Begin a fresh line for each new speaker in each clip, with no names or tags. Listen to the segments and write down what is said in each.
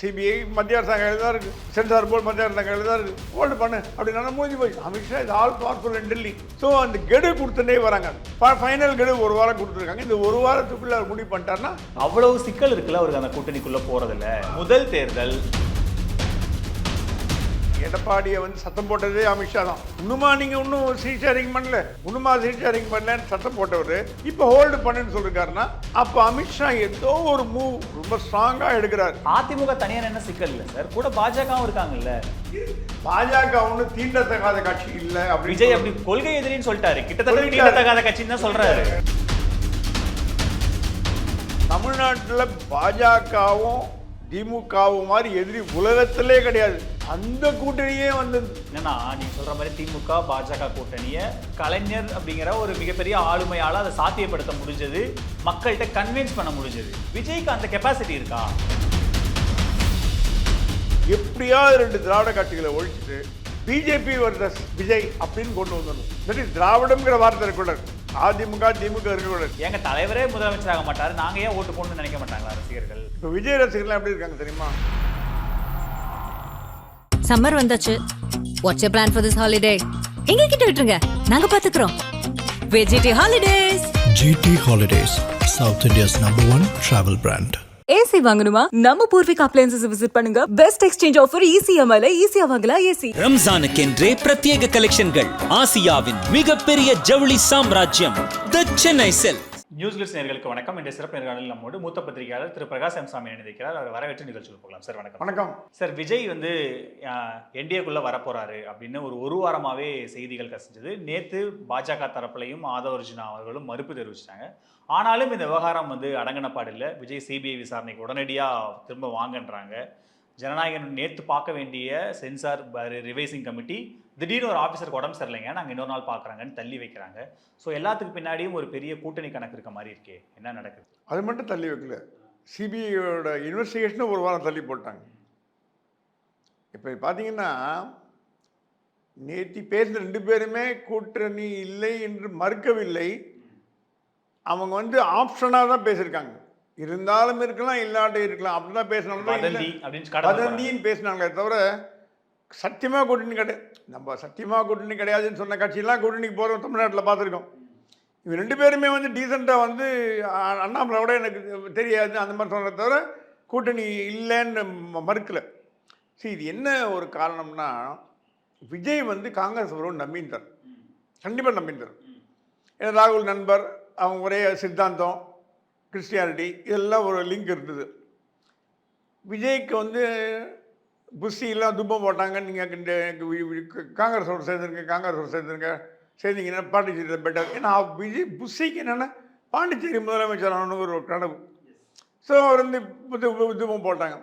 CBI மத்திய அரசாங்கம் எழுதா இருக்குது, சென்சார் போர்டு மத்திய அரசாங்கம் எழுதா இருக்குது, ஹோல்டு பண்ணு அப்படின்னா மூஞ்சி போய். அமித்ஷா இது ஆல் பவர்ஃபுல் இன் டெல்லி. ஸோ அந்த கெடு கொடுத்துட்டே வராங்க. ஃபைனல் கெடு ஒரு வாரம் கொடுத்துருக்காங்க. இந்த ஒரு வாரத்துக்குள்ள அவர் முடிவு பண்ணிட்டாருன்னா
அவ்வளவு சிக்கல் இருக்குல்ல அவருக்கு அந்த கூட்டணிக்குள்ள போறதில்ல. முதல் தேர்தல்
எடப்பாடியை சத்தம் போட்டதே அமித்ஷா தான். இன்னுமா நீங்க இன்னும் சீட் ஷேரிங் பண்ணல, இன்னுமா சீட் ஷேரிங் பண்ணலன்னு சத்தம் போட்டவர் இப்போ ஹோல்டு பண்ணுன்னு சொல்லிருக்காருன்னா அப்போ அமித்ஷா ஏதோ ஒரு மூவ் ரொம்ப ஸ்ட்ராங்கா எடுக்கிறார்.
அதிமுக தனியார் என்ன சிக்கல் இல்லை சார், கூட பாஜகவும் இருக்காங்கல்ல.
பாஜக ஒன்றும் தீண்டத்தகாத கட்சி இல்லை.
விஜய் அப்படி கொள்கை எதிரின்னு சொல்லிட்டாரு, கிட்டத்தட்ட தீண்டத்தகாத கட்சின்னு தான் சொல்றாரு.
தமிழ்நாட்டில் பாஜகவும் திமுகவும் மாதிரி எதிரி உலகத்திலே கிடையாது. அந்த கூட்டணியே வந்தது.
என்னன்னா நீங்க சொல்ற மாதிரி திமுக பாஜக கூட்டணியை கலைஞர் அப்படிங்கிற ஒரு மிகப்பெரிய ஆளுமையால அதை சாத்தியப்படுத்த முடிஞ்சது, மக்கள்கிட்ட கன்வின்ஸ் பண்ண முடிஞ்சது. விஜய்க்கு அந்த கெப்பாசிட்டி இருக்கா?
எப்படியாவது 2 திராவிட கட்சிகளை ஒழிச்சுட்டு பிஜேபி வர்சஸ் விஜய் அப்படின்னு கொண்டு வந்துடணும். திராவிடம்ங்கிற வார்த்தை இருக்கக்கூடாது, அதிமுக திமுக இருக்கக்கூடாது.
எங்க தலைவரே முதலமைச்சர் ஆக மாட்டாரு, நாங்க ஏன் ஓட்டு போடணும்னு நினைக்க மாட்டாங்களா ரசிகர்கள்?
இப்போ விஜய் ரசிகர்கள் எப்படி இருக்காங்க தெரியுமா?
சம்மர் வந்தாச்சு. What's your plan for this holiday? எங்க கிட்ட விட்டுருங்க, நாங்க பாத்துக்கிறோம். VGD holidays.
GT Holidays, South India's #1 travel brand.
AC வாங்கணுமா? நம்ம பூர்விகா அப்ளையன்சஸ் விசிட் பண்ணுங்க. பெஸ்ட் எக்ஸ்சேஞ்ச் ஆஃபர் ECMIல ஈஸியா வாங்கலாம் ஏசி.
ரம்ஜானுக்கென்றே பிரத்யேக கலெக்ஷன்கள். ஆசியாவின் மிகப்பெரிய ஜவுளி சாம்ராஜ்யம் தி சென்னை சில்க்ஸ்.
நியூஸ் கிளிட்ஸ் நேயர்களுக்கு வணக்கம். இந்த சிறப்பு நேர்காணலில் நம்மோடு மூத்த பத்திரிகையாளர் திரு பிரகாஷ் எம் சாமி இணைந்திருக்கிறார். அவர் வரவேற்று நிகழ்ச்சிக்கு போகலாம். சார் வணக்கம்.
வணக்கம்
சார். விஜய் என்டிஏக்குள்ள வரப்போறாரு அப்படின்னு ஒரு வாரமாவே செய்திகள் கசிஞ்சது. நேத்து பாஜக தரப்புலையும் ஆதவ அர்ஜுனா அவர்களும் மறுப்பு தெரிவிச்சிட்டாங்க. ஆனாலும் இந்த விவகாரம் அடங்கினப்பாடு இல்லை. விஜய் சிபிஐ விசாரணைக்கு உடனடியாக திரும்ப வாங்கன்றாங்க. ஜனநாயகன் நேற்று பார்க்க வேண்டிய சென்சார் ரிவைசிங் கமிட்டி திடீர்னு ஒரு ஆஃபீஸருக்கு உடம்பு சரியில்லைங்க, நாங்கள் இன்னொரு நாள் பார்க்குறாங்கன்னு தள்ளி வைக்கிறாங்க. ஸோ எல்லாத்துக்கு பின்னாடியும் ஒரு பெரிய கூட்டணி கணக்கு இருக்க மாதிரி இருக்கே, என்ன நடக்குது?
அது மட்டும் தள்ளி வைக்கல, சிபிஐயோட இன்வெஸ்டிகேஷனும் ஒரு வாரம் தள்ளி போட்டாங்க. இப்போ பார்த்தீங்கன்னா நேற்று பேசின 2 பேருமே கூட்டணி இல்லை என்று மறுக்கவில்லை. அவங்க ஆப்ஷனாக தான் பேசியிருக்காங்க. இருந்தாலும் இருக்கலாம், இல்லாட்ட இருக்கலாம், அப்படிதான் பேசினாங்க. வதந்தின்னு பேசினாங்களே தவிர சத்தியமாக கூட்டணி கிடையாது. நம்ம சத்தியமாக கூட்டணி கிடையாதுன்னு சொன்ன கட்சியெல்லாம் கூட்டணிக்கு போகிறோம் தமிழ்நாட்டில் பார்த்துருக்கோம். இவங்க 2 பேருமே டீசெண்டாக அண்ணாமலையோட எனக்கு தெரியாது அந்த மாதிரி சொன்னதை தவிர கூட்டணி இல்லைன்னு மறுக்கலை. சரி, இது என்ன ஒரு காரணம்னா, விஜய் காங்கிரஸ் வருவோம் நம்பிட்டார், கண்டிப்பாக நம்பிட்டார். ஏன்னா ராகுல் நண்பர், அவங்க ஒரே சித்தாந்தம், கிறிஸ்டியானிட்டி, இதெல்லாம் ஒரு லிங்க் இருந்தது. விஜய்க்கு புஷிலாம் துன்பம் போட்டாங்க. நீங்கள் காங்கிரஸோடு சேர்ந்துருங்க சேர்ந்தீங்கன்னா பாண்டிச்சேரியில் பெட்டர். ஏன்னா விஜய் புஷிக்கு என்னென்னா பாண்டிச்சேரி முதலமைச்சர் ஆகணும்னு ஒரு கனவு. ஸோ அவர் துன்பம் போட்டாங்க.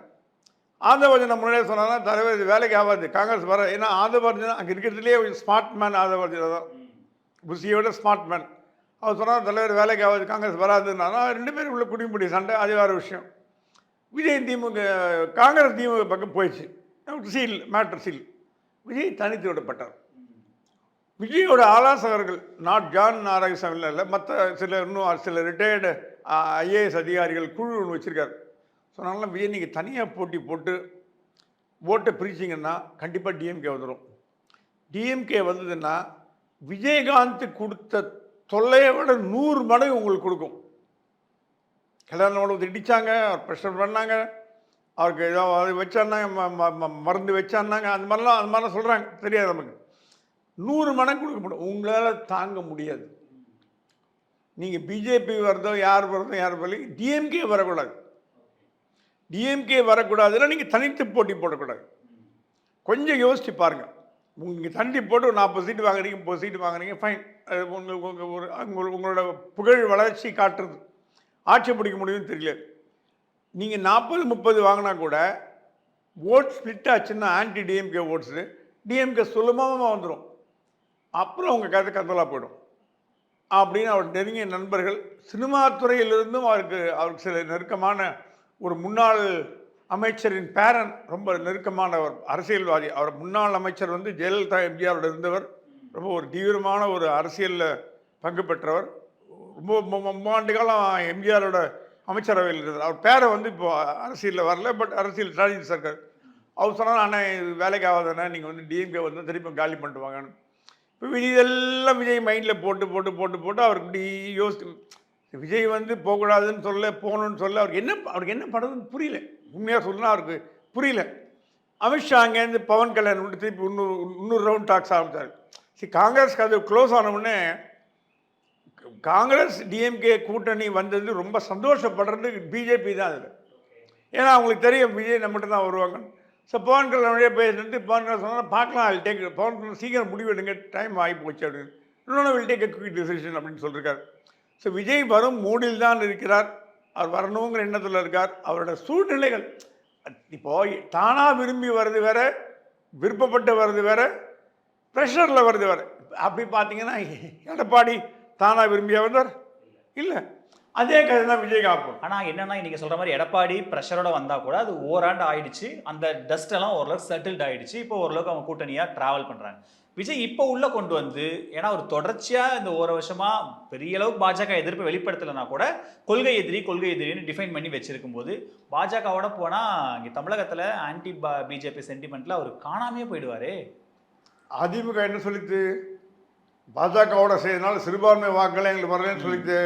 ஆதவர்ஜனா முன்னாடியே சொன்னாங்கன்னா தலைவர் இது வேலைக்கு ஆகாது, காங்கிரஸ் வர. ஏன்னா ஆதவர்ஜனா அங்கே இருக்கிறதுலே ஸ்மார்ட் மேன் ஆதவர்ஜனா தான், புஷியோட ஸ்மார்ட் மேன். அவர் சொன்னால் தலைவர் வேலைக்கு ஆகாது, காங்கிரஸ் வராதுன்னா 2 பேரும் உள்ள குடிமுடி சண்டை, அது வேறு விஷயம். விஜய் திமுக காங்கிரஸ் திமுக பக்கம் போயிடுச்சு. Seal matter seal. விஜய் தனித்து விடப்பட்டார். விஜயோட ஆலோசகர்கள் ஜான் நாராயணசாமி இல்லை, மற்ற சில ரிட்டையர்டு IAS அதிகாரிகள் குழு ஒன்று வச்சுருக்காரு. சொன்னாலும் விஜய் நீங்கள் தனியாக போட்டி போட்டு ஓட்டை பிரிச்சிங்கன்னா கண்டிப்பாக டிஎம்கே வந்துடும். டிஎம்கே வந்ததுன்னா விஜயகாந்த் கொடுத்த தொல்லையை விட 100 மடங்கு உங்களுக்கு கொடுக்கும். கல்யாணம் இடித்தாங்க, அவர் ப்ரெஷர் பண்ணாங்க, அவருக்கு ஏதோ அது வச்சான்னாங்க, மருந்து வச்சான்னாங்க, அந்த மாதிரிலாம் சொல்கிறாங்க, தெரியாது நமக்கு. 100 மடங்கு கொடுக்கப்படும். உங்களால் தாங்க முடியாது. நீங்கள் பிஜேபி வரதோ யார் வரலையும் டிஎம்கே வரக்கூடாது. டிஎம்கே வரக்கூடாதுன்னா நீங்கள் தனித்து போட்டி போடக்கூடாது. கொஞ்சம் யோசித்து பாருங்கள். நீங்கள் தண்டி போட்டு 40 சீட்டு வாங்குறீங்க, 30 சீட்டு வாங்குறீங்க, ஃபைன். அது உங்களோட புகழ் வளர்ச்சி காட்டுறது. ஆட்சி பிடிக்க முடியும்னு தெரியல. நீங்கள் 40-30 வாங்கினா கூட ஓட் ஸ்பிளிட் ஆச்சுன்னா ஆன்டி டிஎம்கே ஓட்ஸு டிஎம்கே சுலபமாக வந்துடும். அப்புறம் உங்கள் கதலாக போயிடும் அப்படின்னு அவர் நெருங்கிய நண்பர்கள், சினிமா துறையிலிருந்தும் அவருக்கு சில நெருக்கமான ஒரு முன்னாள் அமைச்சரின் பேரன், ரொம்ப நெருக்கமான ஒரு அரசியல்வாதி. அவர் முன்னாள் அமைச்சர் ஜெயலலிதா எம்ஜிஆரோட இருந்தவர், ரொம்ப ஒரு தீவிரமான ஒரு அரசியலில் பங்கு பெற்றவர். ரொம்ப ஆண்டு காலம் எம்ஜிஆரோட அமைச்சரவையில் இருந்தார். அவர் பேரை வந்து இப்போ அரசியலில் வரல, பட் அரசியல் ஸ்ட்ராட்டஜி இருக்கார். அவர் சொன்னார், அண்ணா இது வேலைக்கு ஆகாதானே, நீங்கள் வந்து டிஎம்கே வந்து திருப்பி காலி பண்ணிட்டு வாங்கன்னு. இப்போ இதெல்லாம் விஜய் மைண்டில் போட்டு போட்டு போட்டு போட்டு அவருக்கு இப்படி யோசிச்சு விஜய் வந்து போகக்கூடாதுன்னு சொல்ல, போகணுன்னு சொல்ல, அவருக்கு என்ன பண்ணுறதுன்னு புரியல. உண்மையாக சொல்லணும், அவருக்கு புரியல. அமித்ஷா அங்கேருந்து பவன் கல்யாணம் விட்டு திருப்பி இன்னொரு ரவுண்ட் டாக்ஸ் ஆரம்பித்தார். சரி, காங்கிரஸ்க்கு அது க்ளோஸ் ஆனவுடனே காங்கிரஸ் டிஎம்கே கூட்டணி வந்தது ரொம்ப சந்தோஷப்படுறது பிஜேபி தான் அதில். ஏன்னா அவங்களுக்கு தெரியும் விஜய் நம்மகிட்ட தான் வருவாங்க. ஸோ பவன் கல்யாணம் வழியாக பேசிட்டு பவன் கல்யாணம் சொன்னால் பார்க்கலாம், அது டேக் பவன் கல்யாணம் சீக்கிரம் முடிவெடுங்க, டைம் ஆகி போச்சு அப்படின்னு. இன்னொன்று will take a quick decision அப்படின்னு சொல்லியிருக்காரு. ஸோ விஜய் வரும் மூடில் தான் இருக்கிறார். அவர் வரணுங்கிற எண்ணத்தில் இருக்கார். அவரோட சூழ்நிலைகள் இப்போது தானாக விரும்பி வர்றது வேற, விருப்பப்பட்டு வர்றது வேற, ப்ரெஷரில் வருது வேற. அப்படி பார்த்தீங்கன்னா எடப்பாடி தானா விரும்பியா வந்தார் இல்லை, அதே கதை தான் விஜயகாந்த்.
ஆனால் என்னன்னா நீங்கள் சொல்கிற மாதிரி எடப்பாடி ப்ரெஷரோட வந்தால் கூட அது ஓராண்டு ஆயிடுச்சு, அந்த டஸ்ட் எல்லாம் ஓரளவுக்கு செட்டில்ட் ஆயிடுச்சு. இப்போ ஓரளவுக்கு அவங்க கூட்டணியாக ட்ராவல் பண்ணுறாங்க. விஜய் இப்போ உள்ள கொண்டு வந்து, ஏன்னா ஒரு தொடர்ச்சியாக இந்த ஒரு வருஷமாக பெரிய அளவுக்கு பாஜக எதிர்ப்பு வெளிப்படுத்தலைன்னா கூட கொள்கை எதிரின்னு டிஃபைன் பண்ணி வச்சிருக்கும் போது பாஜகவோட போனால் இங்கே தமிழகத்தில் ஆன்டி பிஜேபி சென்டிமெண்ட்டில் அவர் காணாமே போயிடுவாரே.
அதிமுக என்ன சொல்லிட்டு, பாஜகவோட செய்யறதுனால சிறுபான்மை வாக்குகளை எங்களுக்கு வரலன்னு சொல்லிட்டு,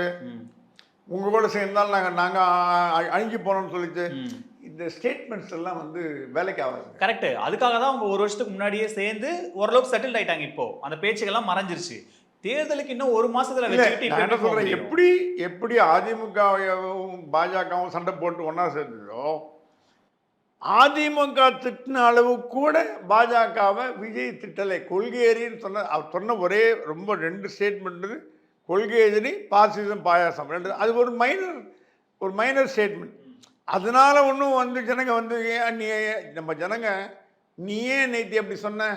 உங்களோட சேர்ந்தாலும் நாங்கள் அழிஞ்சு போனோம்னு சொல்லிட்டு, இந்த ஸ்டேட்மெண்ட்ஸ் எல்லாம் வந்து வேலைக்கு ஆகாது.
கரெக்ட். அதுக்காக தான் அவங்க ஒரு வருஷத்துக்கு முன்னாடியே சேர்ந்து ஓரளவுக்கு செட்டில் ஆயிட்டாங்க. இப்போ அந்த பேச்சுக்கெல்லாம் மறைஞ்சிருச்சு. தேர்தலுக்கு இன்னும் ஒரு மாசத்துல
என்ன சொல்றேன், எப்படி அதிமுகவும் பாஜகவும் சண்டை போட்டு ஒன்னா சேர்ந்ததோ, அதிமுக திட்டின அளவு கூட பாஜகவை விஜய் திட்டலை. கொள்கையறின்னு சொன்ன அவர் சொன்ன ஒரே ரொம்ப 2 ஸ்டேட்மெண்ட், கொள்கை எதிரி, பாசிசம், பாயாசம், 2. அது ஒரு மைனர் ஸ்டேட்மெண்ட். அதனால ஒன்றும் வந்து ஜனங்க வந்து நீ நம்ம ஜனங்க நீ ஏன் நேற்று அப்படி சொன்ன,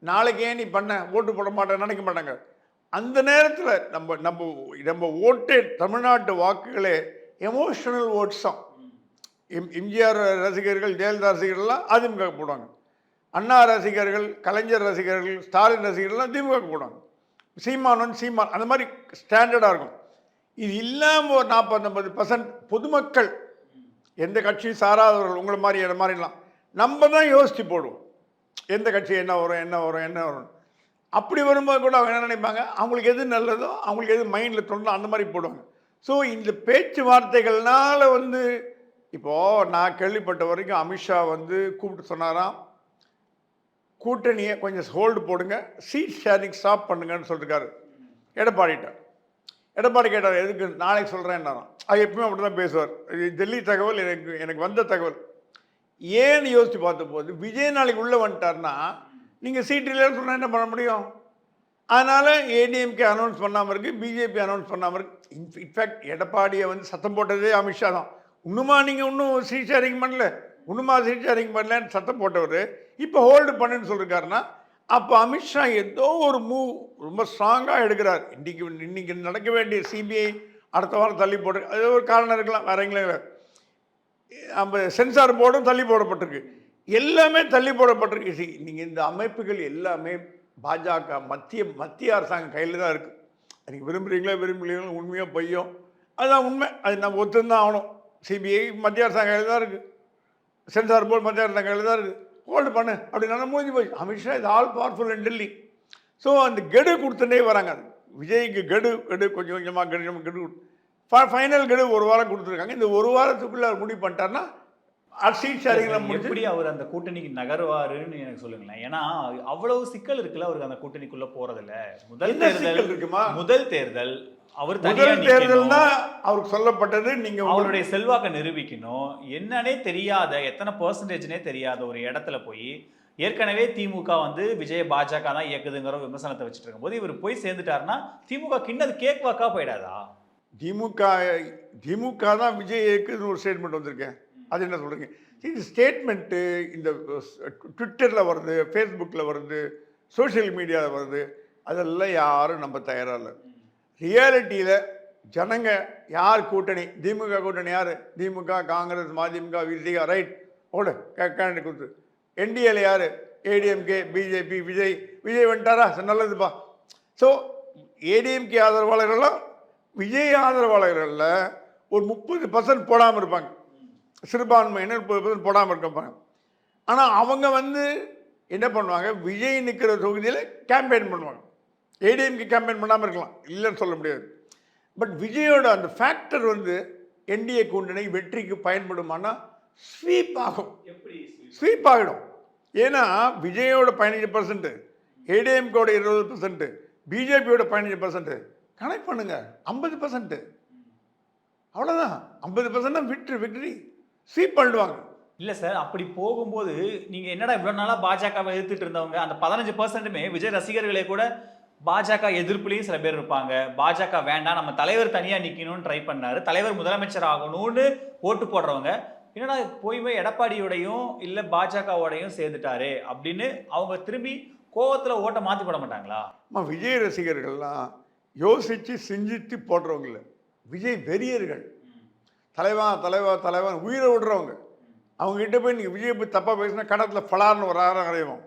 நாளைக்கு ஏன் நீ பண்ண, ஓட்டு போட மாட்டேன்னு நினைக்க மாட்டாங்க. அந்த நேரத்தில் நம்ம ஓட்டு தமிழ்நாட்டு வாக்குகளே எமோஷனல் ஓட்ஸாம். எம்ஜிஆர் ரசிகர்கள், ஜெயலலிதா ரசிகர்கள்லாம் அதிமுக போடுவாங்க. அண்ணா ரசிகர்கள், கலைஞர் ரசிகர்கள், ஸ்டாலின் ரசிகர்கள்லாம் திமுக போடுவாங்க. சீமான் அந்த மாதிரி ஸ்டாண்டர்டாக இருக்கும். இது இல்லாமல் ஒரு 40-50% பொதுமக்கள், எந்த கட்சியும் சாராதவர்கள், உங்களை மாதிரி என்ன மாதிரிலாம் நம்ம தான் யோசித்து போடுவோம், எந்த கட்சி என்ன வரும். அப்படி வரும்போது கூட அவங்க என்ன நினைப்பாங்க, அவங்களுக்கு எது நல்லதோ, அவங்களுக்கு எது மைண்டில் தோணுதோ அந்த மாதிரி போடுவாங்க. ஸோ இந்த பேச்சுவார்த்தைகள்னால வந்து இப்போது நான் கேள்விப்பட்ட வரைக்கும் அமித்ஷா வந்து கூப்பிட்டு சொன்னாராம், கூட்டணியை கொஞ்சம் ஹோல்டு போடுங்க, சீட் ஷேரிங் ஸ்டாப் பண்ணுங்கன்னு சொல்லியிருக்காரு எடப்பாடிட்ட. எடப்பாடி கேட்டார், எதுக்கு, நாளைக்கு சொல்கிறேன்னாராம். அது எப்பவுமே அப்படி தான் பேசுவார். இது டெல்லி தகவல், எனக்கு வந்த தகவல். ஏன்னு யோசித்து பார்த்த போது விஜய் நாளைக்கு உள்ளே வந்துட்டார்னா நீங்கள் சீட் இல்லைன்னு சொன்னால் என்ன பண்ண முடியும்? அதனால் ஏடிஎம்கே அனௌன்ஸ் பண்ணாமல் இருக்குது, பிஜேபி அனௌன்ஸ் பண்ணாமல் இருக்குது. இன்ஃபேக்ட் எடப்பாடியை வந்து சத்தம் போட்டதே அமித்ஷா தான். நீங்கள் இன்னும் சீட் ஷேரிங் பண்ணல, சீட் ஷேரிங் பண்ணலன்னு சத்தம் போட்டவர் இப்போ ஹோல்டு பண்ணுன்னு சொல்லியிருக்காருன்னா, அப்போ அமித்ஷா ஏதோ ஒரு மூவ் ரொம்ப ஸ்ட்ராங்காக எடுக்கிறார். இன்னைக்கு நடக்க வேண்டிய சிபிஐ அடுத்த வாரம் தள்ளி போட்டு, அது ஒரு காரணம் இருக்கலாம், வேற எங்கேயும். நம்ம சென்சார் போர்டும் தள்ளி போடப்பட்டிருக்கு, எல்லாமே தள்ளி போடப்பட்டிருக்கு. நீங்கள் இந்த அமைப்புகள் எல்லாமே பாஜக மத்திய அரசாங்கம் கையில் தான் இருக்குது. நீங்கள் விரும்புகிறீங்களோ உண்மையோ பொய்யோ, அதுதான் உண்மை. அது நம்ம ஒத்துந்தான் ஆகணும். சிபிஐ மத்திய அரசாங்கம் கையில் தான் இருக்குது, சென்சார் போர்டு மத்திய அரசாங்கம் கையில் தான் இருக்குது. ஹோல்டு பண்ணு அப்படின்னா முடிஞ்சு போச்சு. அமித்ஷா இது ஆல் பவர்ஃபுல் இன் டெல்லி. ஸோ அந்த கெடு கொடுத்துட்டே வராங்க. விஜய்க்கு கெடு கொஞ்சம் கொஞ்சமாக ஃபைனல் கெடு ஒரு வாரம் கொடுத்துருக்காங்க. இந்த ஒரு வாரத்துக்குள்ளே அவர் முடிவு பண்ணிட்டாருன்னா சீட் ஷேரிங்லாம் முடிஞ்சு
எப்படி அவர் அந்த கூட்டணிக்கு நகருவாருன்னு எனக்கு சொல்லுங்களேன். ஏன்னா அவ்வளவு சிக்கல் இருக்குல்ல அவருக்கு அந்த கூட்டணிக்குள்ள போறதில்ல. முதல் தேர்தல் அவர்
தேர்தல்னா அவருக்கு சொல்லப்பட்டது, நீங்க
அவருடைய செல்வாக்கை நிரூபிக்கணும். என்னன்னே தெரியாத, எத்தனை பெர்சன்டேஜ்னே தெரியாத ஒரு இடத்துல போய், ஏற்கனவே திமுக வந்து விஜய பாஜக தான் இயக்குதுங்கிற விமர்சனத்தை வச்சுட்டு இருக்கும்போது இவர் போய் சேர்ந்துட்டாருன்னா திமுக கிண்ணது கேக் வாக்கா போயிடாதா?
திமுக தான் விஜய் இயக்குதுன்னு ஒரு ஸ்டேட்மெண்ட் வந்திருக்கேன். அது என்ன சொல்றீங்க? இந்த ஸ்டேட்மெண்ட்டு இந்த ட்விட்டரில் வருது, ஃபேஸ்புக்கில் வருது, சோஷியல் மீடியாவில் வருது, அதெல்லாம் யாரும் நம்ம தயாராக இல்லை. ரியாலிட்டியில் ஜனங்க யார் கூட்டணி, திமுக கூட்டணி யார், திமுக, காங்கிரஸ், மதிமுக, விசிக, ரைட் ஓடு கேண்டிடேட் கொடுத்து. என்டிஏல யார், ஏடிஎம்கே, பிஜேபி, விஜய் வந்துட்டாரா, நல்லதுப்பா. ஸோ ஏடிஎம்கே ஆதரவாளர்கள்லாம் விஜய் ஆதரவாளர்களில் ஒரு 30% போடாமல் இருப்பாங்க, சிறுபான்மையினர் 30% போடாமல் இருப்பாங்க. ஆனால் அவங்க வந்து என்ன பண்ணுவாங்க, விஜய் நிற்கிற தொகுதியில் கேம்பெயின் பண்ணுவாங்க. ஏடிஎம்கே கேம்பெயின் பண்ணாமல் இருக்கலாம், இல்லைன்னு சொல்ல முடியாது. பட் விஜயோட அந்த ஃபேக்டர் வந்து என்டிஏ கூட்டணி வெற்றிக்கு பயன்படுமானா ஸ்வீப் ஆகும், ஸ்வீப் ஆகிடும். ஏன்னா விஜயோட 15%, ஏடிஎம்கோட 20%, பிஜேபியோட 15%, கனெக்ட் பண்ணுங்க 50%. அவ்வளோதான், 50% விக்டரி ஸ்வீப் பண்ணிடுவாங்க.
இல்லை சார், அப்படி போகும்போது நீங்கள் என்னடா இவ்வளோ நாளாக பாஜகவை எதிர்த்துட்டு இருந்தவங்க அந்த 15%மே விஜய் ரசிகர்களே கூட பாஜக எதிர்ப்புலையும் சில பேர் இருப்பாங்க. பாஜக வேண்டாம், நம்ம தலைவர் தனியாக நிற்கணும்னு ட்ரை பண்ணாரு, தலைவர் முதலமைச்சர் ஆகணும்னு ஓட்டு போடுறவங்க என்னடா போய் எடப்பாடியோடையும் இல்லை பாஜகவோடையும் சேர்ந்துட்டாரு அப்படின்னு அவங்க திரும்பி கோவத்தில் ஓட்டை மாற்றி போட மாட்டாங்களா?
விஜய் ரசிகர்கள்லாம் யோசித்து சிந்தித்து போடுறவங்க இல்லை, விஜய் வெறியர்கள். தலைவா தலைவா தலைவா உயிரை விடுறவங்க. அவங்ககிட்ட போய் நீங்கள் விஜய் போய் தப்பாக பேசினா கடத்தில் ஃபலார்னு ஒரு ஆரம் அடைவோம்.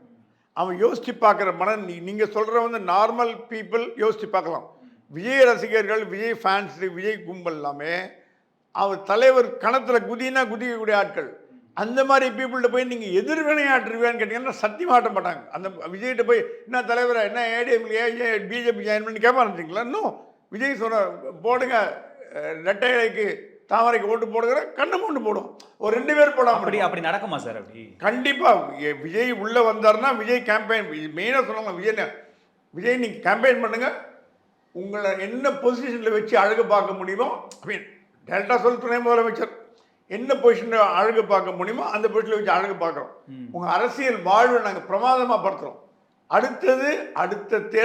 அவன் யோசித்து பார்க்குற மனம் நீங்கள் சொல்கிற வந்து நார்மல் பீப்புள் யோசித்து பார்க்கலாம். விஜய் ரசிகர்கள், விஜய் ஃபேன்ஸ், விஜய் கும்பல் எல்லாமே அவர் தலைவர் கணத்தில் குதினா குதிக்கக்கூடிய ஆட்கள். அந்த மாதிரி பீப்புள்கிட்ட போய் நீங்கள் எதிர்வினையாற்றுவேன்னு கேட்டிங்கன்னா சத்தியமாக ஆட்ட மாட்டாங்க. அந்த விஜய்கிட்ட போய் என்ன தலைவரை என்ன ஏடிஎம்கே பிஜேபி ஜாயின் பண்ணி கேட்க ஆரம்பிச்சிங்களா? இன்னும் விஜய் சொன்ன போடுங்க ரெட்டைக்கு தாமரைக்கு ஓட்டு போடுகிற கண்ணு மூண்டு போடும், ஒரு 2 பேர் போடாம.
அப்படி நடக்குமா சார்? அப்படி
கண்டிப்பாக விஜய் உள்ளே வந்தார்னா விஜய் கேம்பெயின் மெயினாக சொல்லுவாங்க. விஜய் நீங்கள் கேம்பெயின் பண்ணுங்க, உங்களை என்ன பொசிஷனில் வச்சு அழகு பார்க்க முடியுமோ, டேரக்டாக சொல்ல துணை முதலமைச்சர் என்ன பொசிஷனில் அழகு பார்க்க முடியுமோ அந்த பொசிஷனில் வச்சு அழகு பார்க்குறோம். உங்கள் அரசியல் வாழ்வை நாங்கள் பிரமாதமாக படுத்துகிறோம். அடுத்த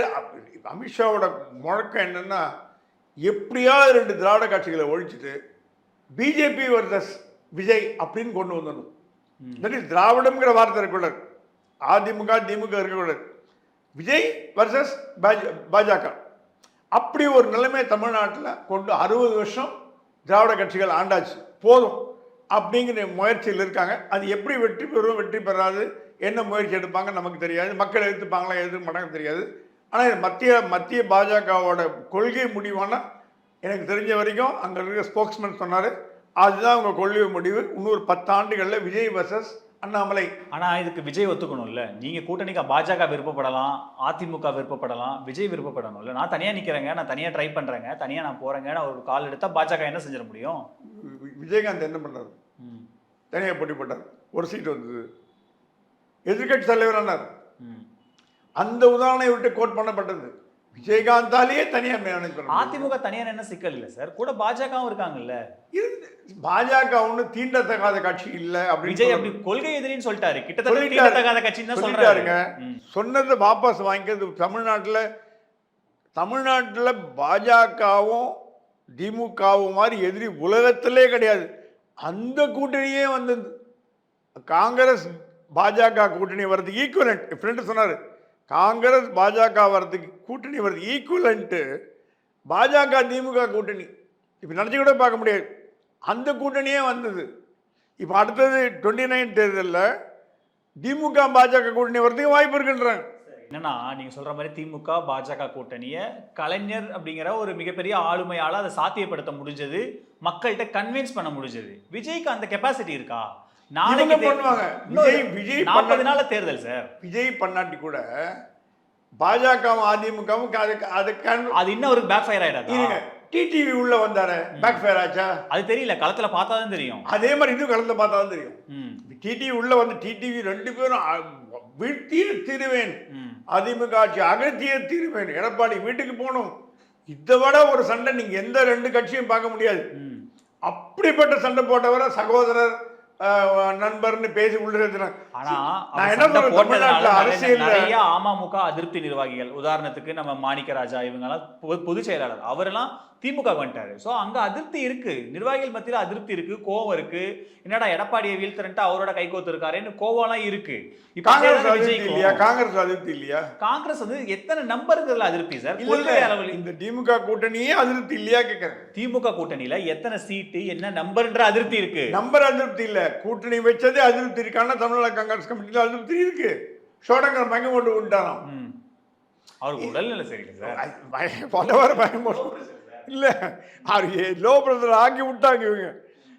அமித்ஷாவோட முழக்கம் என்னென்னா, எப்படியாவது 2 திராவிட கட்சிகளை ஒழிச்சிட்டு பிஜேபி வர்சஸ் விஜய் அப்படின்னு கொண்டு வந்துடணும். தட் இஸ் திராவிடம்ங்கிற வார்த்தை இருக்கக்கூடாது, அதிமுக திமுக இருக்கக்கூடாது, விஜய் வர்சஸ் பாஜக. அப்படி ஒரு நிலைமை தமிழ்நாட்டில் கொண்டு 60 வருஷம் திராவிட கட்சிகள் ஆண்டாச்சு, போதும் அப்படிங்கிற முயற்சியில் இருக்காங்க. அது எப்படி வெற்றி பெறும் வெற்றி பெறாது, என்ன முயற்சி எடுப்பாங்க நமக்கு தெரியாது, மக்கள் எதிர்த்துப்பாங்களா எதிர்க்க மாட்டாங்க தெரியாது. ஆனால் மத்திய பாஜகவோட கொள்கை முடிவானா எனக்கு தெரிஞ்ச வரைக்கும் அங்கே இருக்கிற ஸ்போக்ஸ்மேன் சொன்னார், அதுதான் அவங்க கொள்கை முடிவு. இன்னொரு 10 ஆண்டுகளில் விஜய் வர்சஸ் அண்ணாமலை.
ஆனால் இதுக்கு விஜய் ஒத்துக்கணும்ல. நீங்கள் கூட்டணிக்கு பாஜக விருப்பப்படலாம், அதிமுக விருப்பப்படலாம், விஜய் விருப்பப்படணும்ல. நான் தனியாக நிற்கிறேங்க, நான் தனியாக ட்ரை பண்ணுறேங்க, தனியாக நான் போகிறேங்க, நான் ஒரு கால் எடுத்தால் பாஜக என்ன செஞ்சிட முடியும்?
விஜயகாந்த் என்ன பண்ணார்? தனியாக போட்டி போட்டார், ஒரு சீட் வந்தது, எதிர்கட்சி தலைவரானார். அந்த உதாரணம் விட்டு கோட் பண்ணப்பட்டது. விஜயகாந்தாலேயே தனியாக மேனேஜ் பண்ண.
அதிமுக தனியாக என்ன சிக்கல் இல்லை சார், கூட பாஜகவும் இருக்காங்கல்ல.
பாஜக ஒன்றும் தீண்டத்தகாத கட்சி இல்லை அப்படின்னு
விஜய் அப்படி கொள்கை எதிரின்னு சொல்லிட்டாரு, கிட்டத்தட்ட தீண்டத்தகாத கட்சின்னு தான் சொல்றாருங்க.
சொன்னதை வாபஸ் வாங்கிக்கிறது. தமிழ்நாட்டில் பாஜகவும் திமுகவும் மாதிரி எதிரி உலகத்திலே கிடையாது. அந்த கூட்டணியே வந்தது. காங்கிரஸ் பாஜக கூட்டணி வர்றதுக்கு ஈக்குவலண்ட். என் ஃப்ரெண்டு சொன்னார், காங்கிரஸ் பாஜக வர்றதுக்கு கூட்டணி வர்றது ஈக்குவலண்ட்டு பாஜக திமுக கூட்டணி. இப்போ நினச்சி கூட பார்க்க முடியாது, அந்த கூட்டணியே வந்தது. இப்போ அடுத்தது 29 தேர்தலில் திமுக பாஜக கூட்டணி வர்றதுக்கு வாய்ப்பு இருக்குன்றாங்க.
என்னன்னா நீங்க சொல்ற மாதிரி திமுக பாஜக கூட்டணியை கலைஞர் அப்படிங்கிற ஒரு மிகப்பெரிய ஆளுமையால அதை சாத்தியப்படுத்த முடிஞ்சது, மக்கள்கிட்ட கன்வின்ஸ் பண்ண முடிஞ்சது. விஜய்க்கு அந்த கெப்பாசிட்டி இருக்கா? நாளைக்கு
பண்ணுவாங்க. விஜய்
40 நாள் தேர்தல் சார்.
விஜய் பண்ணாட்டி கூட பாஜகவும் அதிமுகவும் அது இன்னும் ஒரு
பேக் ஃபயர் ஆயிடாது.
டிடிவி உள்ள வந்தாரு, பேக் ஃபயர் ஆச்சா?
அது தெரியல, களத்துல பார்த்தா தான் தெரியும்.
அதே மாதிரி இன்னும் களத்துல பார்த்தா தான் தெரியும். டிடிவி உள்ள வந்து டிடிவி 2 பேரும் வீழ்த்திய தீருவேன், அதிமுக ஆட்சி அகற்றிய தீருவேன், எடப்பாடி வீட்டுக்கு போகணும். இதை விட ஒரு சண்டை நீங்க எந்த 2 கட்சியும் பார்க்க முடியாது. அப்படிப்பட்ட சண்டை போட்டவரை சகோதரர் நண்பர்னு பேசி உள்ள.
அமமுக அதிருப்தி நிர்வாகிகள், உதாரணத்துக்கு நம்ம மாணிக்க ராஜா இவங்கெல்லாம் பொதுச் செயலாளர், அவரெல்லாம் திமுக வந்துட்டாரு. ஸோ அங்க அதிருப்தி இருக்கு, நிர்வாகிகள் மத்தியில் அதிருப்தி இருக்கு, கோவம் இருக்கு. என்னடா எடப்பாடியை வீழ்த்துறன்ட்டு அவரோட கைகோத்து இருக்காருன்னு கோவம்லாம் இருக்கு.
காங்கிரஸ் அதிருப்தி இல்லையா?
காங்கிரஸ் வந்து எத்தனை நம்பர்கள் அதிருப்தி சார்? கொள்கை அளவில்
இந்த திமுக கூட்டணியே அதிருப்தி இல்லையா கேட்கறேன்.
திமுக கூட்டணியில எத்தனை சீட்டு என்ன நம்பர்ன்ற அதிருப்தி இருக்கு.
நம்பர் அதிருப்தி இல்ல, கூட்டணி வச்சதே அதிருப்தி இருக்கான. தமிழ்நாடு காங்கிரஸ் கமிட்டியில் அதிருப்தி இருக்கு. சோடங்கர் பயங்க போட்டு விட்டாராம்.
அவருக்கு உடல்நிலை சரியில்லை சார்.
பயங்க போட்டு இல்லை அது லோ ப்ரெஷர் ஆக்கி விட்டாங்க இவங்க.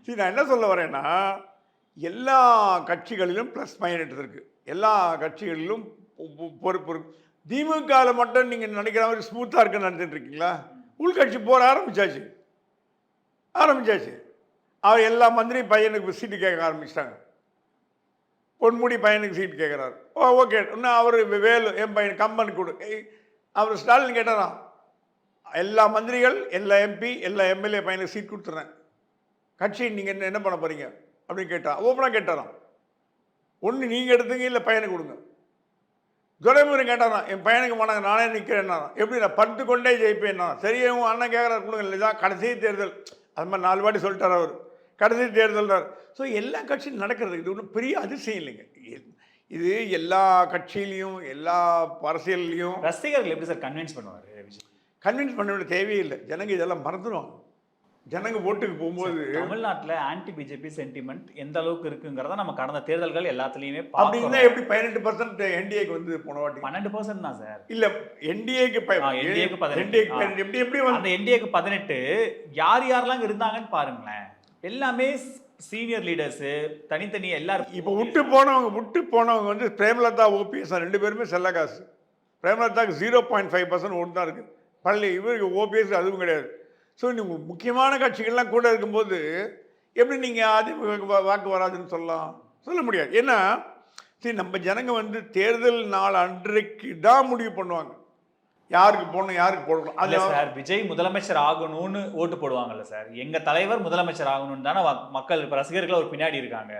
சரி, நான் என்ன சொல்ல வரேன்னா, எல்லா கட்சிகளிலும் ப்ளஸ் மைனஸ் இருக்குது. எல்லா கட்சிகளிலும் பொறுப்பு இருக்கு. திமுகவில் மட்டும் நீங்கள் நினைக்கிற மாதிரி ஸ்மூத்தாக இருக்குன்னு நினச்சிட்டு இருக்கீங்களா? உள்கட்சி போற ஆரம்பிச்சாச்சு. அவர் எல்லா மந்திரியும் பையனுக்கு சீட்டு கேட்க ஆரம்பிச்சிட்டாங்க. பொன்முடி பையனுக்கு சீட்டு கேட்குறாரு. ஓகே, இன்னும் அவர் வேலு என் பையன் கம்பன் கொடு. அவர் ஸ்டாலின் கேட்டாராம், எல்லா மந்திரிகள், எல்லா எம்பி, எல்லா எம்எல்ஏ பையனுக்கு சீட் கொடுத்துட்றேன், கட்சி நீங்கள் என்ன பண்ண போகிறீங்க அப்படின்னு கேட்டா. ஓப்பனாக கேட்டாராம். ஒன்று நீங்கள் எடுத்துங்க, இல்லை பையனுக்கு கொடுங்க. துரைமுருகன் கேட்டாராம், என் பையனுக்கு போனாங்க, நானே நிற்கிறேன்னா. எப்படி நான் படுத்து கொண்டே ஜெயிப்பேன்னா. சரி, அவங்க அண்ணன் கேட்குறாரு கொடுங்க. இதுதான் கடைசி தேர்தல். அது மாதிரி 4 வாட்டி சொல்லிட்டார் அவர், கடைசி தேர்தல்றார். ஸோ எல்லா கட்சியும் நடக்கிறது. இது ஒன்றும் பெரிய அதிசயம் இல்லைங்க. இது எல்லா கட்சியிலையும் எல்லா அரசியல்லையும்.
ரசிகர்கள் எப்படி சார் கன்வின்ஸ் பண்ணுவார்?
கன்வின்ஸ் பண்ண வேண்டிய தேவையே இல்லை. ஜனங்க இதெல்லாம் மறந்துடுவாங்க. ஜனங்க ஓட்டுக்கு போகும்போது
தமிழ்நாட்டில் ஆன்டி பிஜேபி சென்டிமெண்ட் எந்த அளவுக்கு இருக்குங்கிறத நம்ம கடந்த தேர்தல்கள் எல்லாத்துலேயுமே
அப்படின்னா எப்படி 18% என்டிஏக்கு வந்து போன வாட்டி
12% தான் சார்.
இல்லை, என்டிஏக்கு
18
எப்படி
அந்த என்டிஏக்கு 18 யாரெல்லாம் இருந்தாங்கன்னு பாருங்களேன். எல்லாமே சீனியர் லீடர்ஸு, தனித்தனி எல்லாரும்.
இப்போ விட்டு போனவங்க வந்து பிரேமலதா, ஓபிஎஸ் 2 பேருமே செல்ல காசு. பிரேமலதாக்கு 0.5% ஓட்டு தான் இருக்குது. பள்ளி இவருக்கு ஓபிஎஸ் அதுவும் கிடையாது. ஸோ நீங்கள் முக்கியமான கட்சிகள்லாம் கூட இருக்கும்போது எப்படி நீங்கள் அதிமுக வாக்கு வராதுன்னு சொல்ல முடியாது. ஏன்னா சரி, நம்ம ஜனங்க வந்து தேர்தல் நாள் அன்றைக்கு தான் முடிவு பண்ணுவாங்க யாருக்கு போடணும், யாருக்கு போடணும்.
அது சார், விஜய் முதலமைச்சர் ஆகணும்னு ஓட்டு போடுவாங்கல்ல சார். எங்கள் தலைவர் முதலமைச்சர் ஆகணும்னு தானே மக்கள் ரசிகர்கள் ஒரு பின்னாடி இருக்காங்க.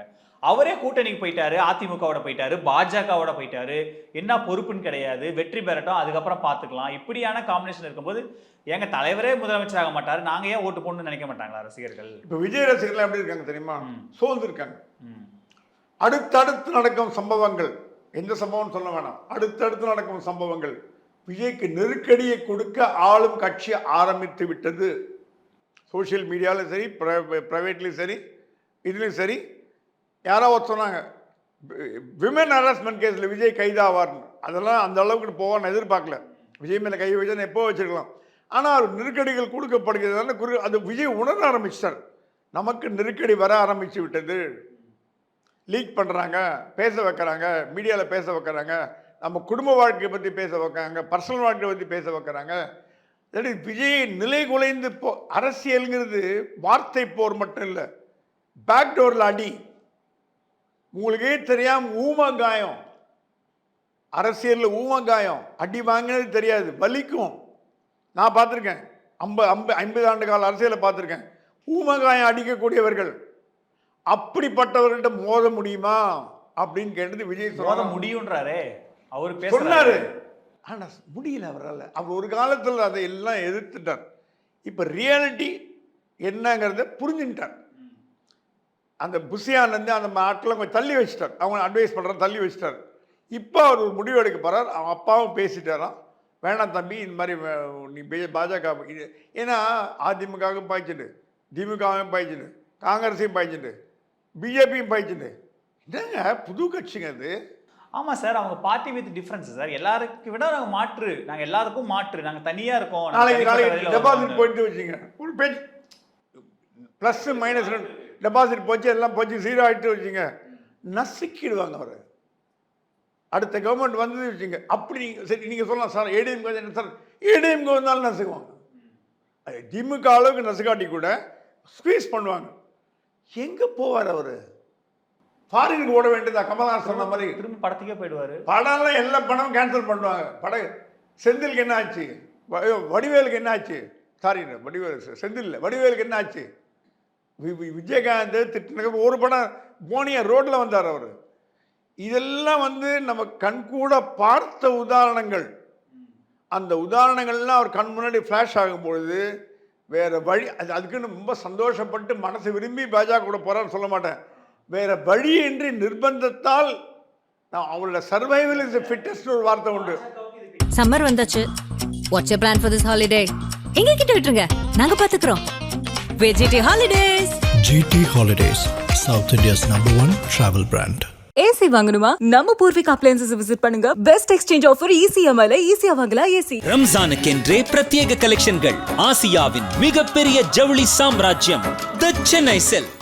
அவரே கூட்டணிக்கு போயிட்டாரு, அதிமுகவோட போயிட்டாரு, பாஜகவோட போயிட்டாரு. என்ன பொறுப்புன்னு கிடையாது, வெற்றி பெறட்டும், அதுக்கப்புறம் பார்த்துக்கலாம். இப்படியான காம்பினேஷன் இருக்கும்போது எங்க தலைவரே முதலமைச்சர் ஆக மாட்டாரு, நாங்க ஏன் ஓட்டு போடணும்னு நினைக்க மாட்டாங்களா ரசிகர்கள்?
இப்போ விஜய் ரசிகர்கள் எப்படி இருக்காங்க தெரியுமா? சோர்ந்து இருக்காங்க. அடுத்தடுத்து நடக்கும் சம்பவங்கள், எந்த சம்பவம் சொல்ல வேணாம், அடுத்தடுத்து நடக்கும் சம்பவங்கள் விஜய்க்கு நெருக்கடியை கொடுக்க ஆளும் கட்சி ஆரம்பித்து விட்டது. சோஷியல் மீடியாவிலும் சரி, ப்ரைவேட்லேயும் சரி, இதுலேயும் சரி. யாராவது சொன்னாங்க விமன் ஹராஸ்மெண்ட் கேஸில் விஜய் கைதாவார்னு. அதெல்லாம் அந்த அளவுக்கு போவான்னு எதிர்பார்க்கல. விஜய் மேலே கை வச்சா எப்போ வச்சுருக்கலாம். ஆனால் அவர் நெருக்கடிகள் கொடுக்கப்படுகிறதால அது விஜய் உணர ஆரம்பிச்சிட்டார். நமக்கு நெருக்கடி வர ஆரம்பித்து விட்டது. லீக் பண்ணுறாங்க, பேச வைக்கிறாங்க, மீடியாவில் பேச வைக்கிறாங்க, நம்ம குடும்ப வாழ்க்கையை பற்றி பேச வைக்கிறாங்க, பர்சனல் வாழ்க்கையை பற்றி பேச வைக்கிறாங்க. விஜய் நிலை குலைந்து அரசியல்ங்கிறது வார்த்தை போர் மட்டும் இல்லை, பேக்டோரில் அடி. உங்களுக்கே தெரியாமல் ஊமங்காயம், அரசியலில் ஊமங்காயம் அடி வாங்கினது தெரியாது, வலிக்கும். நான் பார்த்துருக்கேன், 50 ஆண்டு கால அரசியலை பார்த்துருக்கேன். ஊமங்காயம் அடிக்கக்கூடியவர்கள். அப்படிப்பட்டவர்கள்ட்ட மோத முடியுமா அப்படின்னு கேட்டது விஜய்.
மோத முடியுன்றாரே அவர்
சொன்னாரு, ஆனால் முடியல அவரால். அவர் ஒரு காலத்தில் அதை எல்லாம் எதிர்த்துட்டார். இப்போ ரியாலிட்டி என்னங்கிறத புரிஞ்சுட்டார். அந்த புஷியானந்து அந்த ஆட்களை கொஞ்சம் தள்ளி வச்சுட்டார். அவங்க அட்வைஸ் பண்ணுற தள்ளி வச்சுட்டார். இப்போ அவர் ஒரு முடிவு எடுக்க போகிறார். அவங்க அப்பாவும் பேசிட்டாராம், வேணாம் தம்பி, இந்த மாதிரி நீ பாஜக. ஏன்னா அதிமுகவும் பாய்ச்சிட்டு, திமுகவும் பாய்ச்சிட்டு, காங்கிரஸையும் பாய்ச்சிட்டு, பிஜேபியும் பாய்ச்சிட்டு. என்னங்க புது கட்சிங்க அது?
ஆமாம் சார், அவங்க பார்ட்டி வித் டிஃப்ரென்ஸ் சார். எல்லாருக்கும் விட நாங்கள் மாற்று, நாங்கள் எல்லாருக்கும் மாற்று, நாங்கள் தனியாக இருக்கோம்.
நாளைக்கு டெபாசிட் போயிட்டு வச்சுங்க, ஒரு பேஜ் ப்ளஸ் மைனஸ் டெபாசிட் போச்சு, எல்லாம் போச்சு, 0 ஆகிட்டு வச்சுங்க, நசுக்கிடுவாங்க அவர். அடுத்த கவர்மெண்ட் வந்து வச்சுங்க. அப்படி சரி நீங்கள் சொல்லலாம் சார், ஏடிஎம்கே என்ன சார், ஏடிஎம்கே வந்தாலும் நசுக்குவாங்க. திமுக அளவுக்கு நசுக்காட்டி கூட ஸ்குவீஸ் பண்ணுவாங்க. எங்கே போவார் அவர்? ஃபாரினுக்கு ஓட வேண்டியதா? கமல்ஹாசன் சொன்ன மாதிரி
திரும்ப படத்துக்கே போயிடுவார்.
படம்லாம் எல்லா படமும் கேன்சல் பண்ணுவாங்க. செந்திலுக்கு என்ன ஆச்சு, வடிவேலுக்கு என்ன ஆச்சு, சாரி செந்தில் வடிவேலுக்கு என்ன ஆச்சு, விஜயகாந்த் திட்டின ஒரு படம் போனியா ரோட்டில் வந்தார் அவர். இதெல்லாம் வந்து நம்ம கண்கூட பார்த்த உதாரணங்கள். அந்த உதாரணங்கள்லாம் அவர் கண் முன்னாடி ஃப்ளாஷ் ஆகும்பொழுது வேறு வழி, அதுக்குன்னு ரொம்ப சந்தோஷப்பட்டு மனசு விரும்பி பாஜக கூட போகிறான்னு சொல்ல மாட்டேன். வேறு வழியின்றி நிர்பந்தத்தால் நான் அவங்களோட சர்வைவல் இஸ் தி ஃபிட்டஸ்ட் ஒரு வார்த்தை உண்டு.
சம்மர் வந்தாச்சு. What's your plan for this holiday? எங்க கிட்ட விட்டுருங்க, நாங்க பாத்துக்கிறோம். VGT Holidays.
GT Holidays, South India's #1 travel brand.
AC வாங்கணுமா? நம்ம பூர்விகா அப்ளையன்சஸ் விசிட் பண்ணுங்க. பெஸ்ட் எக்ஸ்சேஞ்ச் ஆஃபர் ECMIல ஈஸியா வாங்கலாம் ஏசி.
ரம்ஜானுக்கென்றே பிரத்யேக கலெக்ஷன்கள். ஆசியாவின் மிகப்பெரிய ஜவுளி சாம்ராஜ்யம் தி சென்னை சில்க்.